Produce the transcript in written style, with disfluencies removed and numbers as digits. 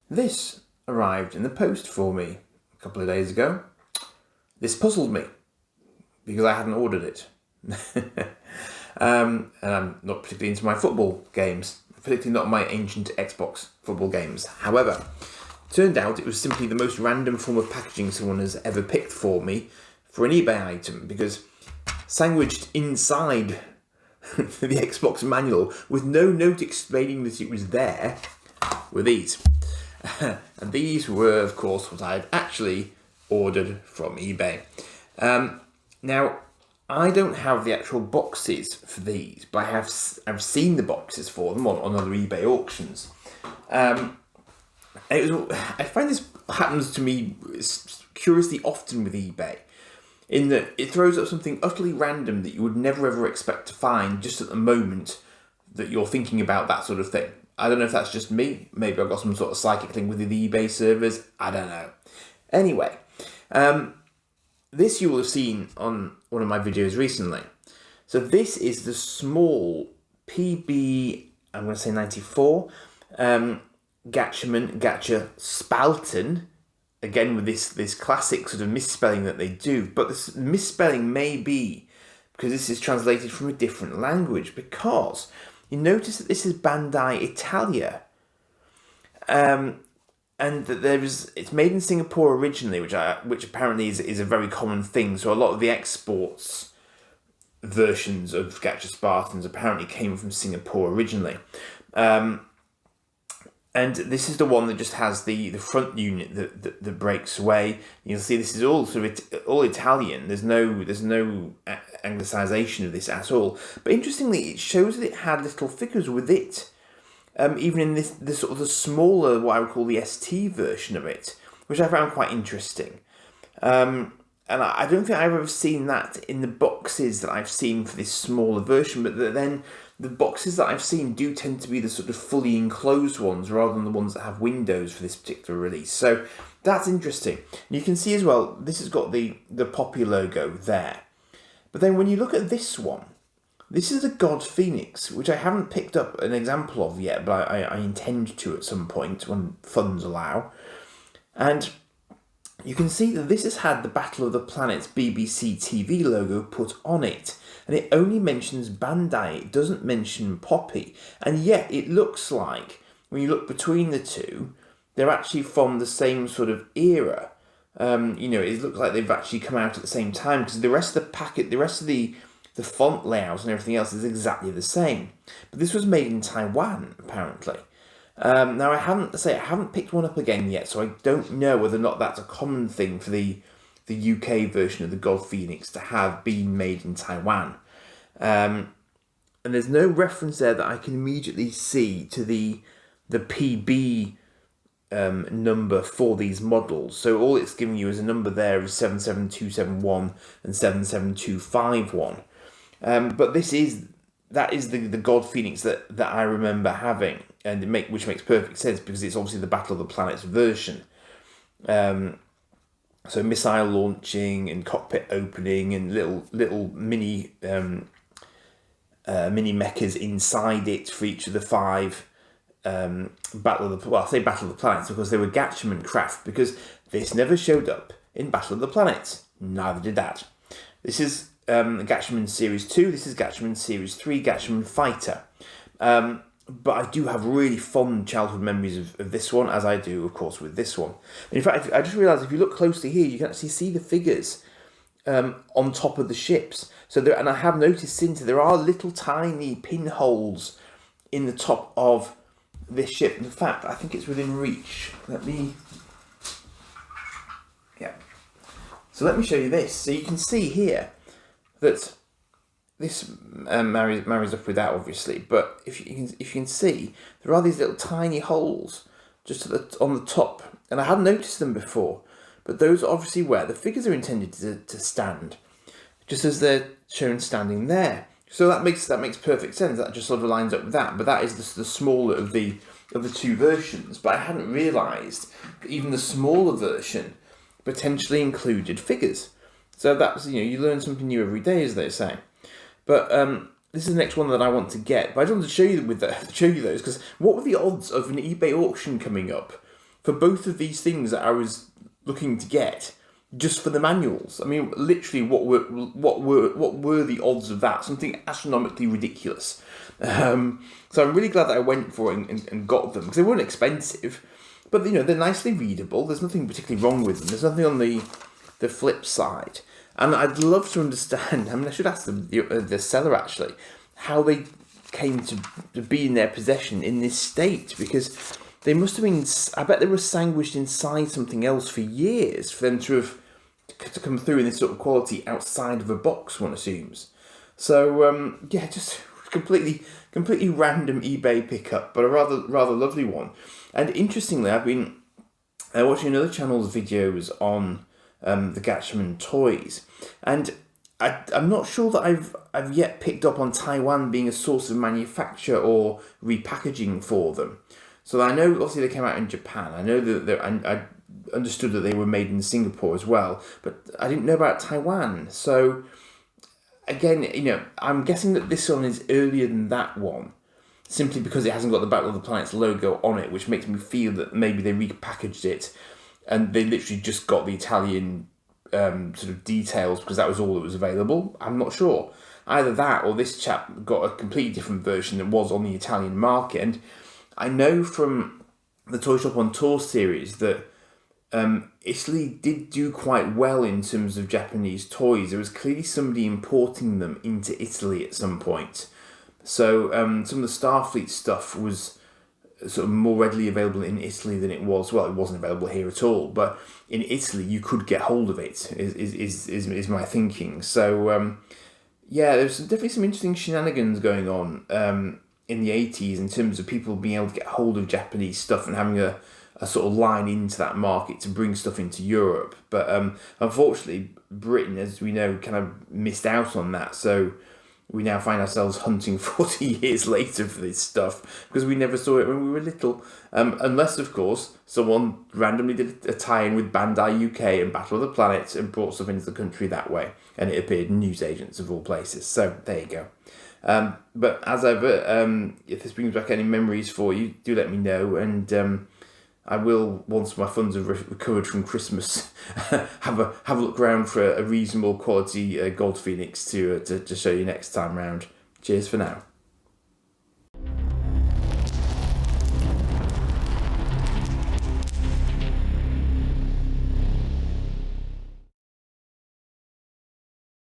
This arrived in the post for me a couple of days ago. This puzzled me because I hadn't ordered it. And I'm not particularly into my football games, particularly not my ancient Xbox football games. However, it turned out it was simply the most random form of packaging someone has ever picked for me for an eBay item, because sandwiched inside the Xbox manual with no note explaining that it was there were these. And these were, of course, what I had actually ordered from eBay. Now, I don't have the actual boxes for these, but I've seen the boxes for them on other eBay auctions. I find this happens to me curiously often with eBay, in that it throws up something utterly random that you would never ever expect to find just at the moment that you're thinking about that sort of thing. I don't know if that's just me. Maybe I've got some sort of psychic thing with the eBay servers. I don't know. Anyway, this you will have seen on one of my videos recently. So this is the small PB, I'm going to say 94, Gatchaman, Spalten, again with this classic sort of misspelling that they do. But this misspelling may be because this is translated from a different language, because you notice that this is Bandai Italia. And that it's made in Singapore originally, which apparently is a very common thing. So a lot of the exports versions of Gacha Spartans apparently came from Singapore originally. And this is the one that just has the front unit that breaks away. You'll see this is all sort of all Italian. There's no anglicization of this at all. But interestingly, it shows that it had little figures with it. Even in this sort of the smaller, what I would call the ST version of it, which I found quite interesting. And I don't think I've ever seen that in the boxes that I've seen for this smaller version, but then the boxes that I've seen do tend to be the sort of fully enclosed ones rather than the ones that have windows for this particular release. So that's interesting. You can see as well, this has got the Popy logo there. But then when you look at this one, this is a God Phoenix, which I haven't picked up an example of yet, but I intend to at some point when funds allow. And you can see that this has had the Battle of the Planets BBC TV logo put on it. And it only mentions Bandai, it doesn't mention Popy. And yet it looks like, when you look between the two, they're actually from the same sort of era. It looks like they've actually come out at the same time, because the rest of the packet, the rest of the font layout and everything else is exactly the same. But this was made in Taiwan, apparently. Now, I haven't picked one up again yet, so I don't know whether or not that's a common thing for the UK version of the God Phoenix to have been made in Taiwan. And there's no reference there that I can immediately see to the PB number for these models. So all it's giving you is a number there of 77271 and 77251. But that is the God Phoenix that I remember having, and which makes perfect sense because it's obviously the Battle of the Planets version. So missile launching and cockpit opening and little mini mechas inside it for each of the five Battle of the Planets because they were Gatchaman craft, because this never showed up in Battle of the Planets. Neither did that. This is Gatchaman Series 2, this is Gatchaman Series 3, Gatchaman Fighter. But I do have really fond childhood memories of this one, as I do, of course, with this one. In fact, I just realised if you look closely here, you can actually see the figures on top of the ships. And I have noticed since there are little tiny pinholes in the top of this ship. In fact, I think it's within reach. So let me show you this. So you can see here that this marries up with that, obviously. But if you can see, there are these little tiny holes just on the top, and I hadn't noticed them before. But those are obviously where the figures are intended to stand, just as they're shown standing there. So that makes perfect sense. That just sort of lines up with that. But that is the smaller of the two versions. But I hadn't realised that even the smaller version potentially included figures. So that's, you learn something new every day, as they say. But this is the next one that I want to get. But I just wanted to show you those, because what were the odds of an eBay auction coming up for both of these things that I was looking to get, just for the manuals. I mean, literally, what were the odds of that? Something astronomically ridiculous. So I'm really glad that I went for it and got them, because they weren't expensive, but they're nicely readable. There's nothing particularly wrong with them. There's nothing on the flip side, and I'd love to understand. I mean, I should ask the seller actually how they came to be in their possession in this state, because they must have been. I bet they were sandwiched inside something else for years for them to come through in this sort of quality outside of a box, one assumes. So just completely random eBay pickup, but a rather lovely one. And interestingly, I've been watching another channel's videos on the Gatchaman toys, and I'm not sure that I've yet picked up on Taiwan being a source of manufacture or repackaging for them. So I know obviously they came out in Japan. I know that I understood that they were made in Singapore as well, but I didn't know about Taiwan. So again, I'm guessing that this one is earlier than that one, simply because it hasn't got the Battle of the Planets logo on it, which makes me feel that maybe they repackaged it and they literally just got the Italian sort of details because that was all that was available. I'm not sure. Either that or this chap got a completely different version that was on the Italian market. And I know from the Toy Shop on Tour series that Italy did do quite well in terms of Japanese toys. There was clearly somebody importing them into Italy at some point. So some of the Starfleet stuff was sort of more readily available in Italy than it was. Well, it wasn't available here at all, but in Italy you could get hold of it. Is my thinking. So there's definitely some interesting shenanigans going on in the 80s in terms of people being able to get hold of Japanese stuff and having a sort of line into that market to bring stuff into Europe. But unfortunately, Britain, as we know, kind of missed out on that. So we now find ourselves hunting 40 years later for this stuff because we never saw it when we were little. Unless, of course, someone randomly did a tie-in with Bandai UK and Battle of the Planets and brought stuff into the country that way. And it appeared in newsagents of all places. So there you go. But as ever, if this brings back any memories for you, do let me know. And I will, once my funds have recovered from Christmas, have a look around for a reasonable quality Gold Phoenix to show you next time round. Cheers for now.